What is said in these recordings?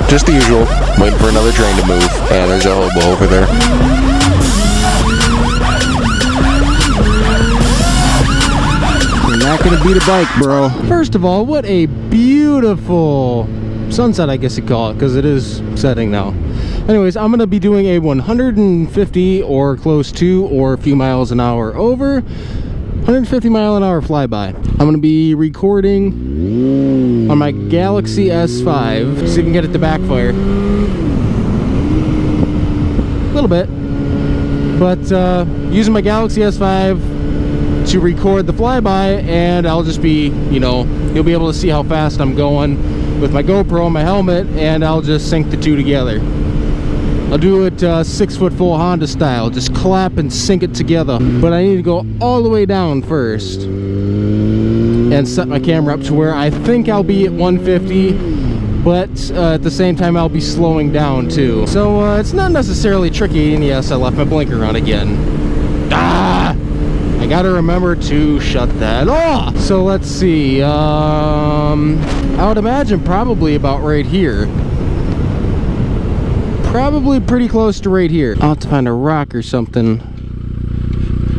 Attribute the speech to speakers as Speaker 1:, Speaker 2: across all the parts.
Speaker 1: Just the usual, waiting for another train to move, and there's a hobo over there.
Speaker 2: You're not gonna beat a bike, bro. First of all, what a beautiful sunset, I guess you call it, because it is setting now. Anyways, I'm gonna be doing a 150 or close to, or a few miles an hour over, 150 mile an hour flyby. I'm gonna be recording on my Galaxy S5, so you can get it to backfire. A little bit. But using my Galaxy S5 to record the flyby, and I'll just be, you know, you'll be able to see how fast I'm going with my GoPro and my helmet, and I'll just sync the two together. I'll do it 6 foot full Honda style, just clap and sync it together. But I need to go all the way down first and set my camera up to where I think I'll be at 150, but at the same time I'll be slowing down too. So it's not necessarily tricky, and yes, I left my blinker on again. Ah! I gotta remember to shut that off. So let's see, I would imagine probably about right here. Probably pretty close to right here. I'll have to find a rock or something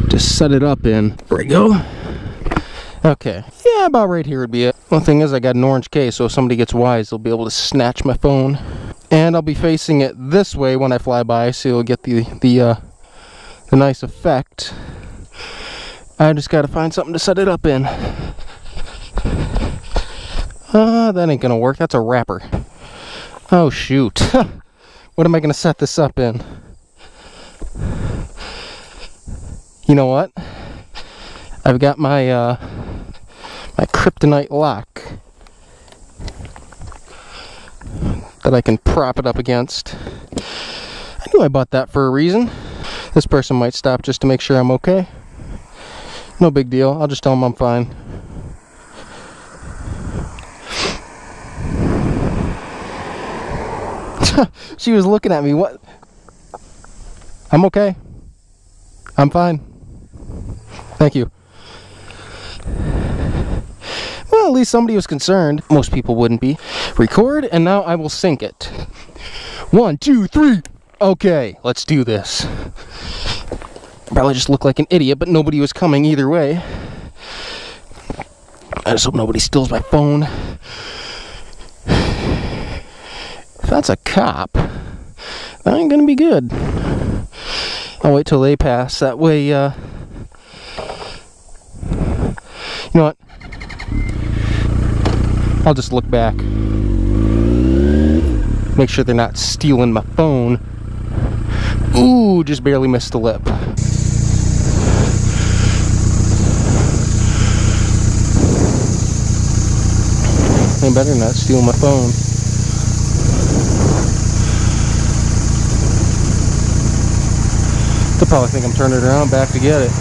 Speaker 2: to set it up in. There we go. Okay, yeah, about right here would be it. One thing is, I got an orange case, so if somebody gets wise, they'll be able to snatch my phone. And I'll be facing it this way when I fly by, so you'll get the nice effect. I just gotta find something to set it up in. That ain't gonna work. That's a wrapper. Oh shoot. What am I gonna set this up in? You know what? I've got my my kryptonite lock that I can prop it up against. I knew I bought that for a reason. This person might stop just to make sure I'm okay. No big deal. I'll just tell them I'm fine. She was looking at me. What? I'm okay. I'm fine. Thank you. Well, at least somebody was concerned. Most people wouldn't be. Record, and now I will sync it. 1, 2, 3. Okay, let's do this. Probably just looked like an idiot, but nobody was coming either way. I just hope nobody steals my phone. If that's a cop, that ain't gonna be good. I'll wait till they pass. That way, you know what? I'll just look back. Make sure they're not stealing my phone. Ooh, just barely missed the lip. They better not steal my phone. They'll probably think I'm turning it around back to get it.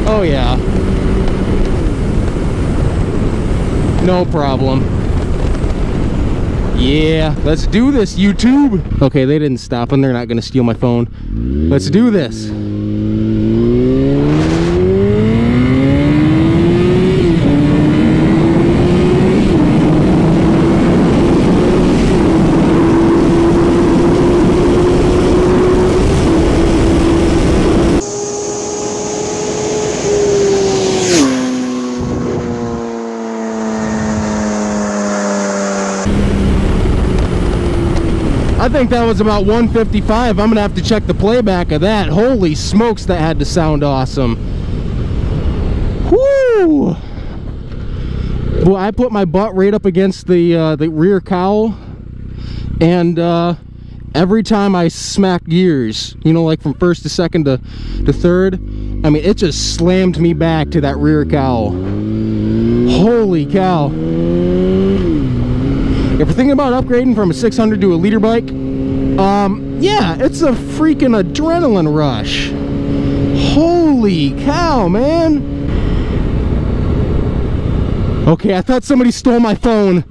Speaker 2: Oh yeah. No problem. Yeah, let's do this, YouTube. Okay, they didn't stop and they're not gonna steal my phone. Let's do this. I think that was about 155. I'm gonna have to check the playback of that. Holy smokes, that had to sound awesome. Whoo! Well, I put my butt right up against the rear cowl, and every time I smacked gears, you know, like from first to second to third, I mean, it just slammed me back to that rear cowl. Holy cow. If you're thinking about upgrading from a 600 to a liter bike, yeah, it's a freaking adrenaline rush. Holy cow, man. Okay, I thought somebody stole my phone.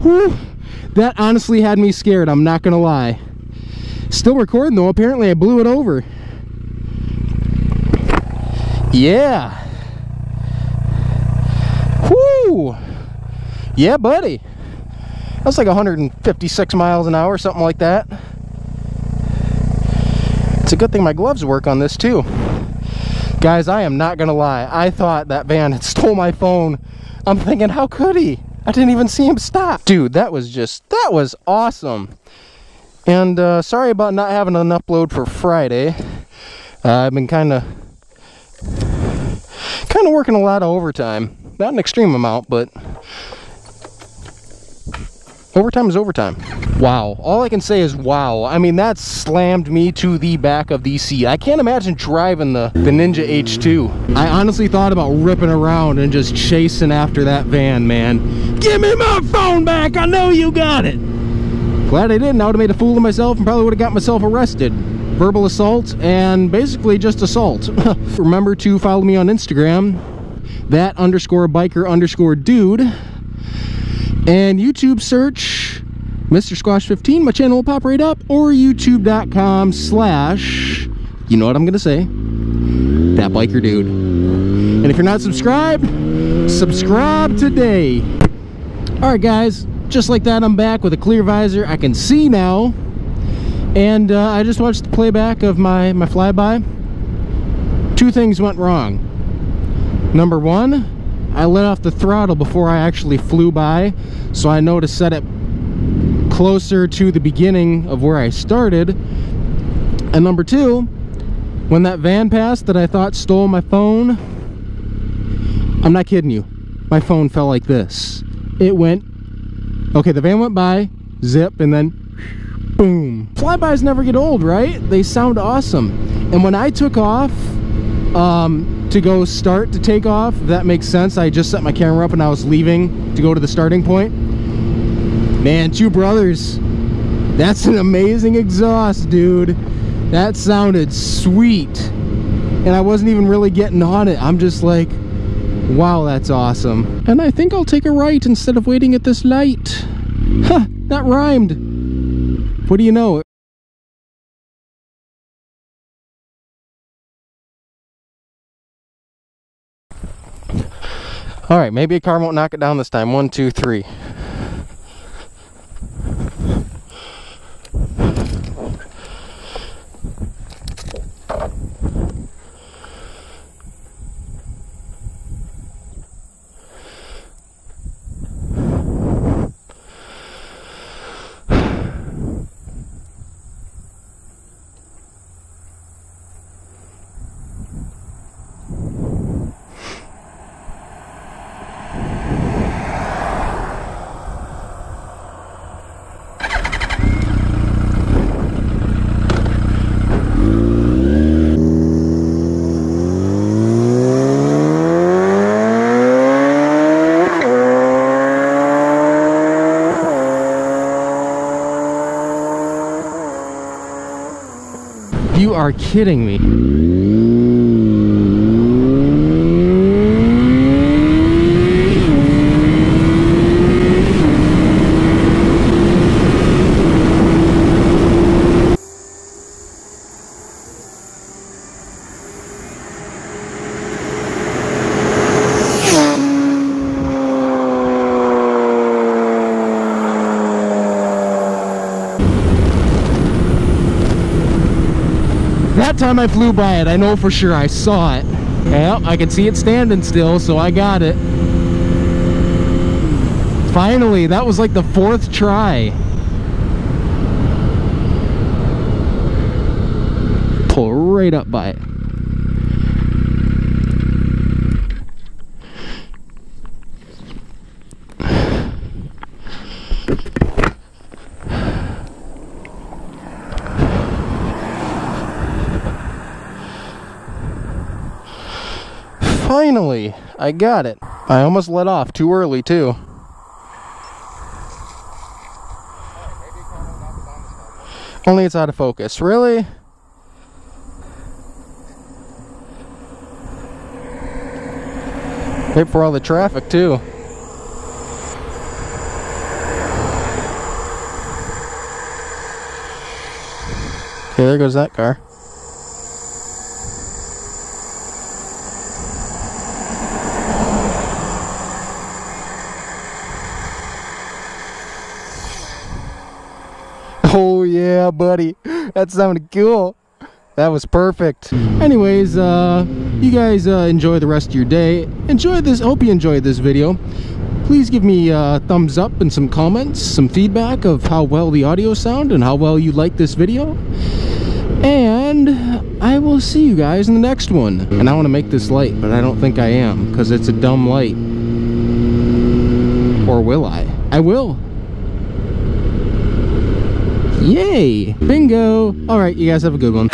Speaker 2: Whew. That honestly had me scared, I'm not gonna lie. Still recording though, apparently I blew it over. Yeah. Whoo! Yeah, buddy. That's like 156 miles an hour, something like that. It's a good thing my gloves work on this too. Guys, I am not gonna lie. I thought that van had stole my phone. I'm thinking, how could he? I didn't even see him stop. Dude, that was awesome. And sorry about not having an upload for Friday. I've been kind of working a lot of overtime. Not an extreme amount, but overtime is overtime. Wow. All I can say is wow. I mean, that slammed me to the back of the seat. I can't imagine driving the Ninja H2. I honestly thought about ripping around and just chasing after that van, man. Give me my phone back! I know you got it! Glad I didn't. I would have made a fool of myself and probably would have got myself arrested. Verbal assault and basically just assault. Remember to follow me on Instagram, that_biker_dude. And YouTube search Mr. Squash 15. My channel will pop right up. Or youtube.com/ you know what I'm gonna say, ThatBikerDude. And if you're not subscribed, subscribe today. Alright guys, just like that, I'm back with a clear visor. I can see now. And I just watched the playback of my Flyby. Two things went wrong. Number one, I let off the throttle before I actually flew by, so I know to set it closer to the beginning of where I started. And number two, when that van passed that I thought stole my phone, I'm not kidding you, my phone fell like this. It went, okay, the van went by, zip, and then boom. Flybys never get old, right? They sound awesome. And when I took off to go start to take off, if that makes sense, I just set my camera up and I was leaving to go to the starting point. Man, two brothers, that's an amazing exhaust, dude. That sounded sweet. And I wasn't even really getting on it. I'm just like, wow, that's awesome. And I think I'll take a right instead of waiting at this light. Ha, that rhymed. What do you know? All right, maybe a car won't knock it down this time. 1, 2, 3. You are kidding me. That time I flew by it, I know for sure, I saw it. Well, I can see it standing still, so I got it. Finally, that was like the 4th try. Pull right up by it. Finally, I got it. I almost let off too early too. Only it's out of focus. Really? Wait for all the traffic too. Okay, there goes that car. Oh yeah, buddy. That sounded cool. That was perfect. Anyways, you guys enjoy the rest of your day. Hope you enjoyed this video. Please give me a thumbs up and some comments, some feedback of how well the audio sound and how well you like this video. And I will see you guys in the next one. And I want to make this light, but I don't think I am, because it's a dumb light. Or will I? I will. Yay! Bingo! Alright, you guys have a good one.